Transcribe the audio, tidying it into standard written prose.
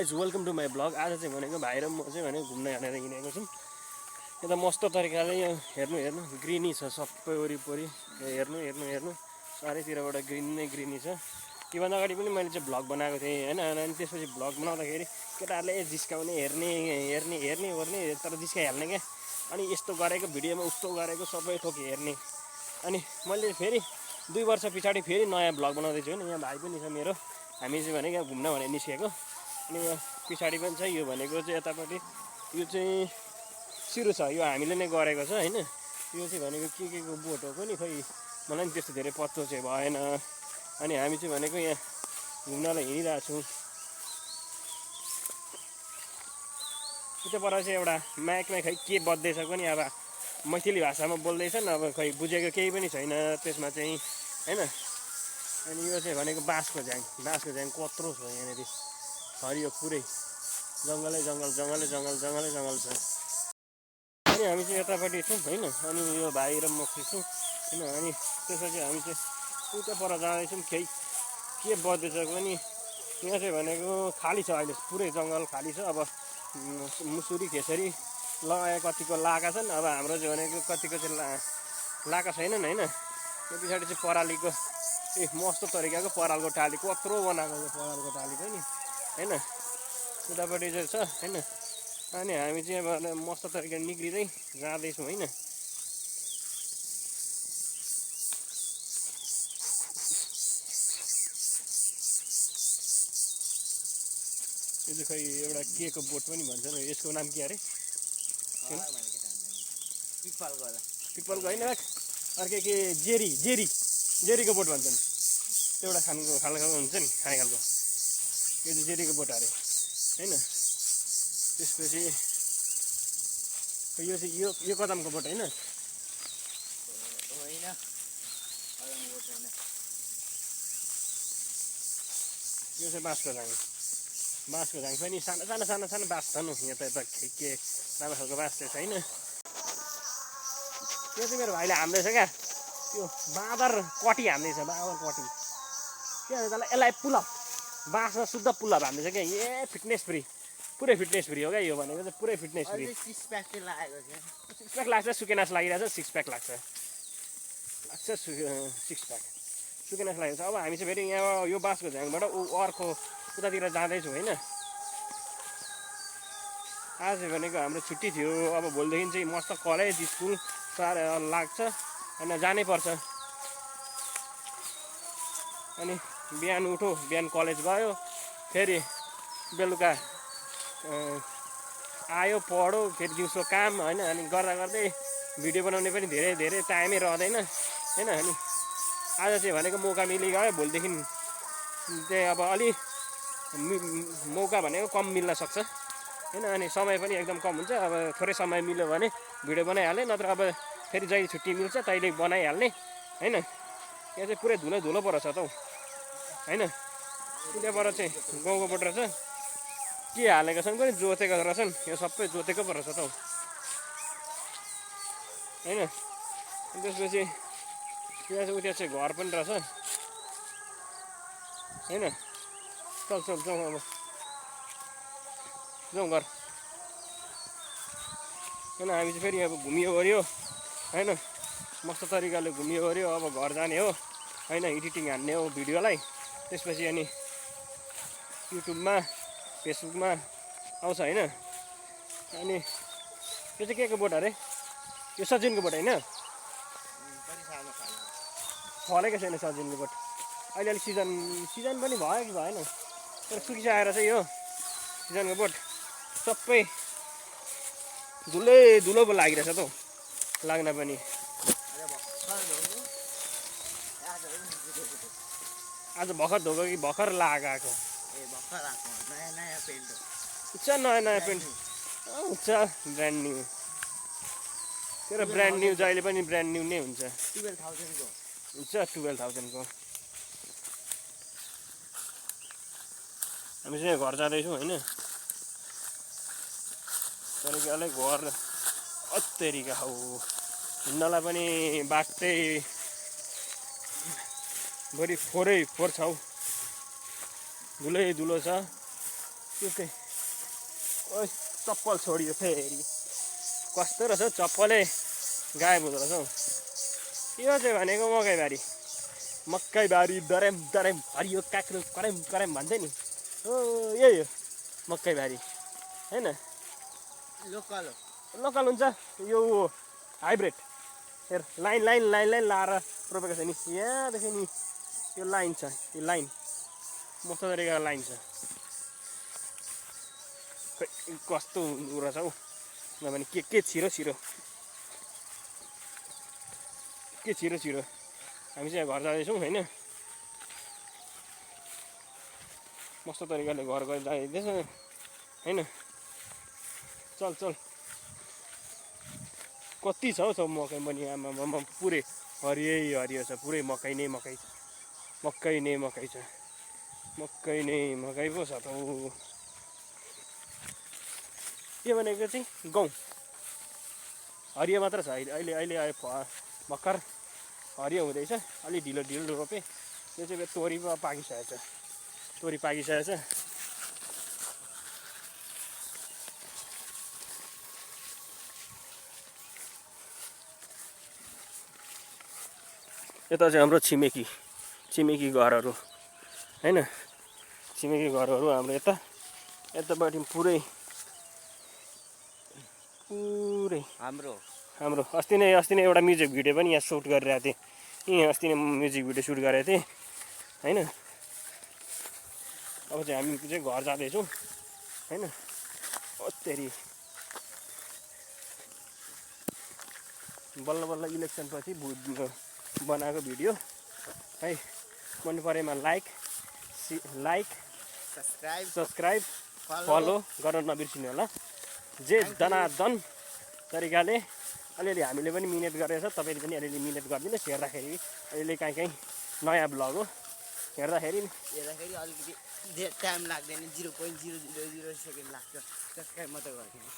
Guys welcome to my blog. आज चाहिँ भनेको भाइ र म चाहिँ भनेको घुम्न हानेर हिँडेको छौँ। यता मस्त तरिकाले यहाँ हेर्नु ग्रिनी छ सबै वरिपरि। हेर्नु चारैतिरबाट ग्रिनी छ। योभन्दा अगाडि पनि मैले चाहिँ भ्लग बनाएको थिएँ होइन। अनि त्यसपछि भ्लग बनाउँदाखेरि केटाहरूले जिस्काउने हेर्ने तर जिस्काइहाल्ने क्या। अनि यस्तो गरेको भिडियोमा उस्तो गरेको सबै थोक हेर्ने। अनि मैले फेरि 2 वर्ष पछाडि फेरि नयाँ भ्लग बनाउँदैछु होइन। यहाँ भाइ पनि छ मेरो। हामी चाहिँ भनेको यहाँ घुम्न भनेर निस्केको। अनि यहाँ पछाडि पनि छ यो भनेको चाहिँ यतापट्टि यो चाहिँ सिरु छ। यो हामीले नै गरेको छ होइन। यो चाहिँ भनेको के को बोट हो नि खोइ मलाई पनि त्यस्तो धेरै पत्तो चाहिँ भएन। अनि हामी चाहिँ भनेको यहाँ घुम्नलाई हिँडिरहेको छौँ। उताबाट चाहिँ एउटा माइकमा खै के बज्दैछ पनि अब मैथिली भाषामा बोल्दैछन्। अब खै बुझेको केही पनि छैन त्यसमा चाहिँ होइन। अनि यो चाहिँ भनेको बाँसको झ्याङ कत्रो छ यहाँनिर। हरियो पुरै जङ्गलै जङ्गल छ। अनि हामी चाहिँ यतापट्टि छौँ होइन। अनि यो भाइ र म छौँ होइन। अनि त्यसपछि हामी चाहिँ उता पर जाँदैछौँ। के बज्दैछ पनि यहाँ चाहिँ भनेको खाली छ अहिले पुरै जङ्गल खाली छ। अब मुसुरी खेसरी लगाए कतिको लाएका छन्। अब हाम्रो चाहिँ भनेको कतिको चाहिँ लाएका छैनन् होइन। त्यो पछाडि चाहिँ परालीको मस्तो तरिकाको परालको टाली कत्रो बनाएको छ परालको टाली पनि होइन। उतापट्टि चाहिँ छ होइन। अनि हामी चाहिँ अब मस्त तरिकाले निक्लिँदै जाँदैछौँ होइन। यो चाहिँ खै एउटा के को बोट पनि भन्छ नि। यसको नाम के अरे? पिपलको होइन अर्कै के जेरीको बोट भन्छन्। एउटा खालको हुन्छ नि खाने खालको। यो चाहिँ जेरीको बोट अरे होइन। त्यसपछि यो चाहिँ यो कदमको बोट होइन। यो चाहिँ बाँसको झाङ पनि सानो बाँस छन्। यहाँ त यता के राम्रो खालको बाँस चाहिँ छैन। त्यो चाहिँ मेरो भाइले हान्दैछ क्या। त्यो बाँदर कटी हान्दैछ के भन्छ यसलाई पुलअप बाँसमा शुद्ध पुलअप हान्दैछ क्या। फिटनेस फ्री पुरै फिटनेस फ्री हो क्या यो भनेको चाहिँ पुरै फिटनेस फ्री। सिक्स प्याक लाग्छ सुकेनास लागिरहेछ। सिक्स प्याक लाग्छ सुकेनास लागेको छ। अब हामी चाहिँ फेरि यहाँ यो बाँसको झ्याङबाट अर्को उतातिर जाँदैछौँ होइन। आज भनेको हाम्रो छुट्टी थियो। अब भोलिदेखि चाहिँ मस्त कलेज स्कुल लाग्छ होइन। जानै पर्छ। अनि बिहान उठो बिहान कलेज गयो फेरि बेलुका आयो पढ्यो फेरि दिउँसो काम होइन। अनि गर्दै भिडियो बनाउने पनि धेरै टाइमै रहँदैन होइन। अनि आज चाहिँ भनेको मौका मिलिगयो। भोलिदेखि चाहिँ अब अलि मौका भनेको कम मिल्न सक्छ होइन। अनि समय पनि एकदम कम हुन्छ। अब थोरै समय मिल्यो भने भिडियो बनाइहाल्ने नत्र अब फेरि जहिले छुट्टी मिल्छ तहिले बनाइहाल्ने होइन। यहाँ चाहिँ पुरै धुलो परेछ त हौ होइन। त्यहाँबाट चाहिँ गाउँकोबाट रहेछ के हालेको छन् पनि जोतेको रहेछन्। यो सबै जोतेको पो रहेछ त हौ होइन। त्यसपछि त्यहाँ चाहिँ उता चाहिँ घर पनि रहेछ होइन। चल जाउँ अब जाउँ घर होइन। हामी चाहिँ फेरि अब घुमियो गऱ्यो होइन। मस्त तरिकाले घुमियो गऱ्यो। अब घर जाने हो होइन। एडिटिङ हान्ने हो भिडियोलाई। त्यसपछि अनि युट्युबमा फेसबुकमा आउँछ होइन। अनि यो चाहिँ के को बोट अरे? यो सजिनको बोट होइन। फलेको छैन सजिनको बोट। अहिले अलिक सिजन पनि भयो कि भएन तर सुकिसकेर चाहिँ यो सिजनको बोट सबै धुलो पो लागिरहेछ त हौ लाग्न पनि। आज भर्खर धोको कि भर्खर लगाएको? नयाँ पेन्ट हुन्छ ब्रान्ड न्यू। तर ब्रान्ड न्यू जहिले पनि ब्रान्ड न्यू नै हुन्छ। 12,000 को। हामी चाहिँ घर जाँदैछौँ होइन। तरिकाले घर अत्तेरिका हौ हिँड्नलाई पनि बाटै भरि फोहोर छ हौ। धुलो छ यो चाहिँ ओ चप्पल छोडियो फेरि कस्तो रहेछ चप्पलै गायब हुँदो रहेछ हौ यो चाहिँ भनेको मकैबारी दरेम दरेम हरियो काक्रो करेम करेम भन्छ नि हो यही हो मकैबारी हैन लोकल हुन्छ यो हाइब्रिड हेर लाइन लाइन लाइन लाइन लाएर रोपेको छ नि यहाँदेखि नि यो लाइन छ यो लाइन मस्तो तरिकाको लाइन छ खै कस्तो रहेछ हौ नभने के छिरो हामी चाहिँ घर जाँदैछौँ होइन मस्तो तरिकाले घर गएर जाँदैछ होइन चल कति छ हौ सब मकै पनि आमा पुरै हरियो छ पुरै मकै नै मकै छ मकै पो छ त के भनेको चाहिँ गहुँ हरियो मात्र छ अहिले भर्खर हरियो हुँदैछ अलि ढिलो रोपे यो चाहिँ तोरी पाकिसकेको छ यता चाहिँ हाम्रो छिमेकी घरहरू हैन छिमेकी घरहरू हाम्रो यतापट्टि पुरै हाम्रो अस्ति नै एउटा म्युजिक भिडियो पनि यहाँ सुट गरिरहेको थिएँ अस्ति नै म्युजिक भिडियो सुट गरेको थिएँ हैन अब चाहिँ हामी चाहिँ घर जाँदैछौँ हैन तेरी बल्ल इलेक्सन पछि बनाएको भिडियो है मन परेमा लाइक सब्सक्राइब फलो गर्न नबिर्सिनु होला जे दनादन तरिकाले अलिअलि हामीले पनि मिहिनेत गरेछ तपाईँले पनि अलिअलि मिहिनेत गरिदिनुहोस् हेर्दाखेरि अहिले कहीँ नयाँ ब्लग हो हेर्दाखेरि अलिकति टाइम लाग्दैन 0.000 सेकेन्ड लाग्छ सब्सक्राइब मात्रै गरिदिनु